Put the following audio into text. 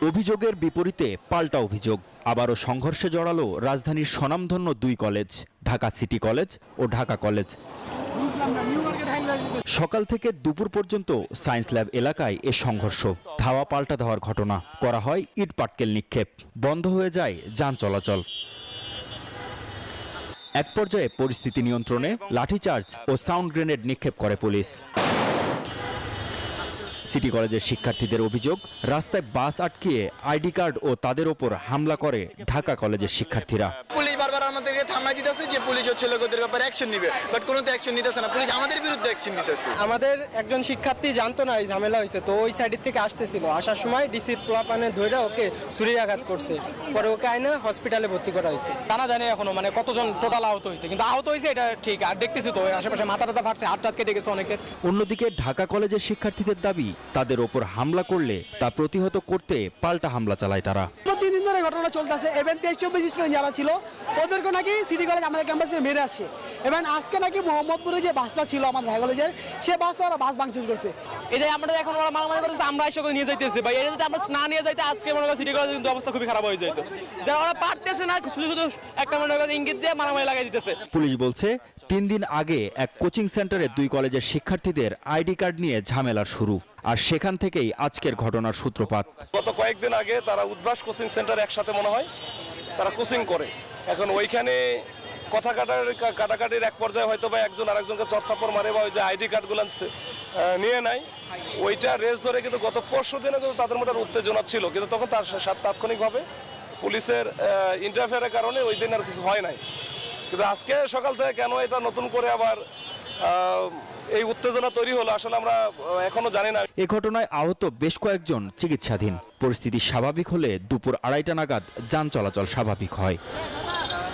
অভিযোগের বিপরীতে পাল্টা অভিযোগ। আবারও সংঘর্ষে জড়ালো রাজধানীর স্বনামধন্য দুই কলেজ, ঢাকা সিটি কলেজ ও ঢাকা কলেজ। সকাল থেকে দুপুর পর্যন্ত সায়েন্স ল্যাব এলাকায় এ সংঘর্ষ। ধাওয়া পাল্টা দেওয়ার ঘটনা, করা হয় ইট পাটকেল নিক্ষেপ, বন্ধ হয়ে যায় যান চলাচল। এক পর্যায়ে পরিস্থিতি নিয়ন্ত্রণে লাঠিচার্জ ও সাউন্ড গ্রেনেড নিক্ষেপ করে পুলিশ। সিটি কলেজের শিক্ষার্থীদের অভিযোগ, রাস্তায় বাস আটকিয়ে আইডি কার্ড ও তাদের ওপর হামলা করে ঢাকা কলেজের শিক্ষার্থীরা। পুলিশ বারবার আমাদেরকে থামাই দিতেছে যে পুলিশ হচ্ছে লোকদের ব্যাপারে অ্যাকশন নিবে, বাট কোনো তো অ্যাকশন নিতেছে না। পুলিশ আমাদের বিরুদ্ধে অ্যাকশন নিতেছে। আমাদের একজন শিক্ষার্থী জানতো না এই ঝামেলা হয়েছে, তো ওই সাইড থেকে আসতেছিল, আসার সময় ডিসি প্লাপানে ধরে ওকে ছুরির করছে, পরে ওকে আইনা হসপিটালে ভর্তি করা হয়েছে। জানা জানে এখনো মানে কতজন টোটাল আহত হয়েছে, কিন্তু আহত হয়েছে এটা ঠিক। আর দেখতেছি তো আশেপাশে মাথা টাথা ফাটছে, হাত টাত কেটে গেছে অনেকের। অন্যদিকে ঢাকা কলেজের শিক্ষার্থীদের দাবি, তাদের ওপর হামলা করলে তা প্রতিহত করতে পাল্টা হামলা চালায় তারা। প্রতিদিন ধরে ঘটনা চলতেছে। এবং 23-24 স্টুডেন্ট যারা ছিল ওদেরকে নাকি সিটি কলেজ আমাদের ক্যাম্পাসে মেরে আসছে। এবং আজকে নাকি মোহাম্মদপুরে যে বাসটা ছিল আমাদের ঢাকা কলেজের, সে বাসে ওরা বাস ভাঙচুর করছে। এটাই আমরা এখন ওরা মারামারি করতেছে, আমরা এসে নিয়ে যাইতেছি ভাই। এটা যদি আমরা না নিয়ে যাইতে আজকে মনে করি সিটি কলেজের কিন্তু অবস্থা খুবই খারাপ হয়ে যেত। যারা ওরা পারতেছে না, শুধু শুধু একটা মনে করি ইঙ্গিত দিয়ে মারামারি লাগাই দিতেছে। পুলিশ বলছে 3 দিন আগে এক কোচিং সেন্টারে দুই কলেজের শিক্ষার্থীদের আইডি কার্ড নিয়ে ঝামেলা শুরু, আর সেখান থেকেই আজকের ঘটনার সূত্রপাত। গত কয়েকদিন আগে তারা উদ্ভাস কোচিং সেন্টার একসাথে মনে হয় তারা কোচিং করে। এখন ওইখানে কথা কাটাকাটির এক পর্যায়ে হয়তো বা একজন আরেকজনকে চড়থাপ্পড় মারে, বা ওই যে আইডি কার্ডগুলো নিয়ে নেয়, ওইটা রেস ধরে কিন্তু গত পরশু দিনে কিন্তু তাদের মধ্যে উত্তেজনা ছিল, কিন্তু তখন তার তাৎক্ষণিকভাবে পুলিশের ইন্টারফেয়ারের কারণে ওই দিন আর কিছু হয় নাই। কিন্তু আজকে সকাল থেকে কেন এটা নতুন করে আবার এই উত্তেজনা তৈরি হলো আসলে আমরা এখনো জানি না। এ ঘটনায় আহত বেশ কয়েকজন চিকিৎসাধীন। পরিস্থিতি স্বাভাবিক হলে দুপুর 2:30টা নাগাদ যান চলাচল স্বাভাবিক হয়।